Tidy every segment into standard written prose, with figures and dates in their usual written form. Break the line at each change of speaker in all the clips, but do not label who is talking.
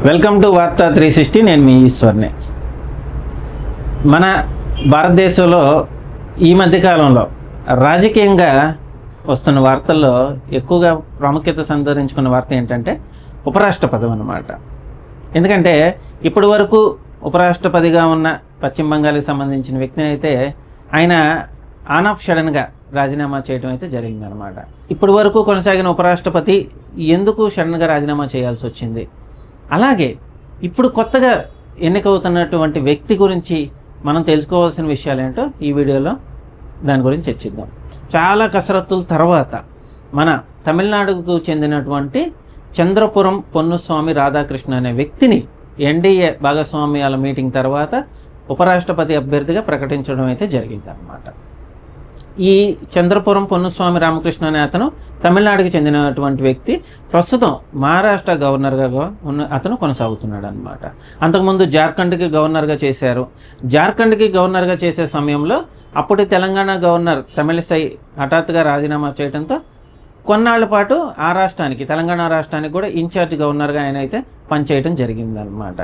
Welcome to వార్తా 360. నేను మీ ఈశ్వర్ని. మన భారతదేశంలో ఈ మధ్యకాలంలో రాజకీయంగా వస్తున్న వార్తల్లో ఎక్కువగా ప్రాముఖ్యత సంతరించుకున్న వార్త ఏంటంటే ఉపరాష్ట్రపతి అన్నమాట. ఎందుకంటే ఇప్పటి వరకు ఉపరాష్ట్రపతిగా ఉన్న పశ్చిమ బంగాల్కి సంబంధించిన వ్యక్తిని అయితే ఆయన ఆన్ ఆఫ్ సడన్గా రాజీనామా చేయడం అయితే జరిగిందనమాట. ఇప్పటి వరకు కొనసాగిన ఉపరాష్ట్రపతి ఎందుకు సడన్గా రాజీనామా చేయాల్సి వచ్చింది, అలాగే ఇప్పుడు కొత్తగా ఎన్నికవుతున్నటువంటి వ్యక్తి గురించి మనం తెలుసుకోవాల్సిన విషయాలు ఏంటో ఈ వీడియోలో దాని గురించి చర్చిద్దాం. చాలా కసరత్తుల తర్వాత మన తమిళనాడుకు చెందినటువంటి చంద్రపురం పొన్నుస్వామి రాధాకృష్ణ అనే వ్యక్తిని ఎన్డీఏ భాగస్వామ్యాల మీటింగ్ తర్వాత ఉపరాష్ట్రపతి అభ్యర్థిగా ప్రకటించడం అయితే జరిగిందన్నమాట. ఈ చంద్రపురం పొన్నుస్వామి రామకృష్ణ అనే అతను తమిళనాడుకి చెందినటువంటి వ్యక్తి. ప్రస్తుతం మహారాష్ట్ర గవర్నర్గా అతను కొనసాగుతున్నాడు అనమాట. అంతకుముందు జార్ఖండ్కి గవర్నర్గా చేశారు. జార్ఖండ్కి గవర్నర్గా చేసే సమయంలో అప్పటి తెలంగాణ గవర్నర్ తమిళిసై హఠాత్తుగా రాజీనామా చేయడంతో కొన్నాళ్ల పాటు ఆ రాష్ట్రానికి, తెలంగాణ రాష్ట్రానికి కూడా ఇన్ఛార్జ్ గవర్నర్గా ఆయన అయితే పనిచేయడం జరిగిందనమాట.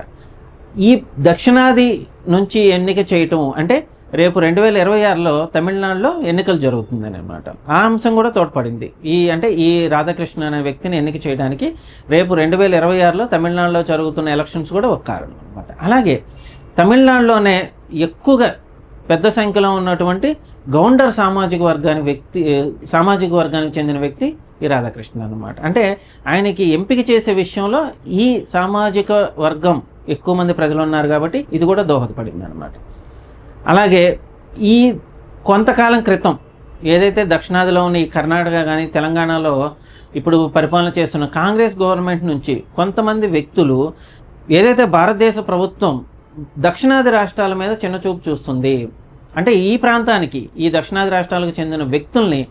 ఈ దక్షిణాది నుంచి ఎన్నిక చేయటం అంటే రేపు 2026లో తమిళనాడులో ఎన్నికలు జరుగుతుందని అనమాట. ఆ అంశం కూడా తోడ్పడింది. ఈ రాధాకృష్ణ అనే వ్యక్తిని ఎన్నిక చేయడానికి రేపు 2026లో తమిళనాడులో జరుగుతున్న ఎలక్షన్స్ కూడా ఒక కారణం అనమాట. అలాగే తమిళనాడులోనే ఎక్కువగా పెద్ద సంఖ్యలో ఉన్నటువంటి గౌండర్ సామాజిక వర్గానికి చెందిన వ్యక్తి ఈ రాధాకృష్ణ అనమాట. అంటే ఆయనకి ఎంపిక చేసే విషయంలో ఈ సామాజిక వర్గం ఎక్కువ మంది ప్రజలు ఉన్నారు కాబట్టి ఇది కూడా దోహదపడింది అనమాట. అలాగే ఈ కొంతకాలం క్రితం ఏదైతే దక్షిణాదిలో ఉన్న ఈ కర్ణాటక కానీ తెలంగాణలో ఇప్పుడు పరిపాలన చేస్తున్న కాంగ్రెస్ గవర్నమెంట్ నుంచి కొంతమంది వ్యక్తులు ఏదైతే భారతదేశ ప్రభుత్వం దక్షిణాది రాష్ట్రాల మీద చిన్నచూపు చూస్తుంది, అంటే ఈ ప్రాంతానికి, ఈ దక్షిణాది రాష్ట్రాలకు చెందిన వ్యక్తుల్ని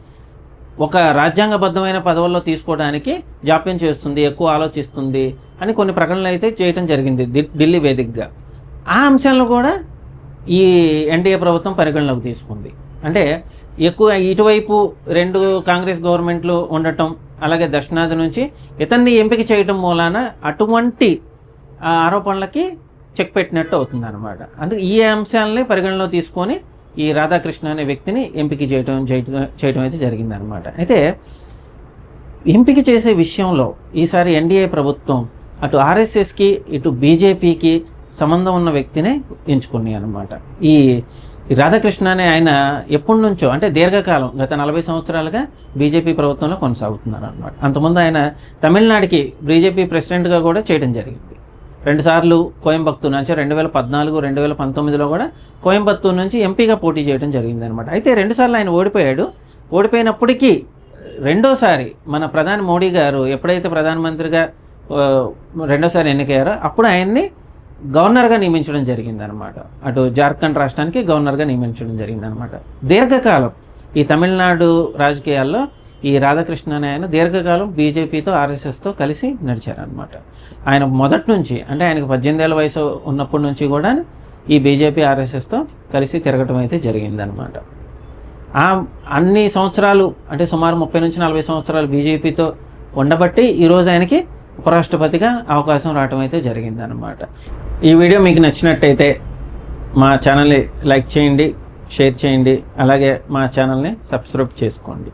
ఒక రాజ్యాంగబద్ధమైన పదవుల్లో తీసుకోవడానికి జాప్యం చేస్తుంది, ఎక్కువ ఆలోచిస్తుంది అని కొన్ని ప్రకటనలు అయితే చేయడం జరిగింది ఢిల్లీ వేదికగా. ఆ అంశాలను కూడా ఈ ఎన్డీఏ ప్రభుత్వం పరిగణలోకి తీసుకుంది. అంటే ఎక్కువ ఇటువైపు రెండు కాంగ్రెస్ గవర్నమెంట్లు ఉండటం, అలాగే దక్షిణాది నుంచి ఇతన్ని ఎంపిక చేయటం మూలాన అటువంటి ఆరోపణలకి చెక్ పెట్టినట్టు అవుతుంది అనమాట. అందుకే ఈ అంశాలని పరిగణలో తీసుకొని ఈ రాధాకృష్ణ అనే వ్యక్తిని ఎంపిక చేయడం అయితే జరిగిందనమాట. అయితే ఎంపిక చేసే విషయంలో ఈసారి ఎన్డీఏ ప్రభుత్వం అటు ఆర్ఎస్ఎస్కి ఇటు బీజేపీకి సంబంధం ఉన్న వ్యక్తినే ఎంచుకున్నాయి అనమాట. ఈ రాధాకృష్ణ అనే ఆయన ఎప్పటి నుంచో, అంటే దీర్ఘకాలం, గత 40 సంవత్సరాలుగా బీజేపీ ప్రభుత్వంలో కొనసాగుతున్నారు అనమాట. అంతకుముందు ఆయన తమిళనాడుకి బీజేపీ ప్రెసిడెంట్గా కూడా చేయడం జరిగింది. 2 సార్లు కోయంబత్తూరు నుంచి 2014, 2019లో కూడా కోయంబత్తూరు నుంచి ఎంపీగా పోటీ చేయడం జరిగింది అనమాట. అయితే 2 సార్లు ఆయన ఓడిపోయాడు. ఓడిపోయినప్పటికీ రెండోసారి మన ప్రధాని మోడీ గారు ఎప్పుడైతే ప్రధానమంత్రిగా రెండోసారి ఎన్నికయ్యారో అప్పుడు ఆయన్ని గవర్నర్గా నియమించడం జరిగిందనమాట. అటు జార్ఖండ్ రాష్ట్రానికి గవర్నర్గా నియమించడం జరిగిందనమాట. దీర్ఘకాలం ఈ తమిళనాడు రాజకీయాల్లో ఈ రాధాకృష్ణ అనే ఆయన దీర్ఘకాలం బీజేపీతో ఆర్ఎస్ఎస్తో కలిసి నడిచారనమాట. ఆయన మొదటి నుంచి, అంటే ఆయనకు 18 ఏళ్ళ వయసు ఉన్నప్పటి నుంచి కూడా ఈ బీజేపీ ఆర్ఎస్ఎస్తో కలిసి తిరగటం అయితే జరిగిందనమాట. అన్ని సంవత్సరాలు, అంటే సుమారు 30 నుంచి 40 సంవత్సరాలు బీజేపీతో ఉండబట్టి ఈరోజు ఆయనకి ఉపరాష్ట్రపతిగా అవకాశం రావటం అయితే జరిగిందనమాట. ఈ వీడియో మీకు నచ్చినట్టయితే మా ఛానల్ని లైక్ చేయండి, షేర్ చేయండి, అలాగే మా ఛానల్ని సబ్స్క్రైబ్ చేసుకోండి.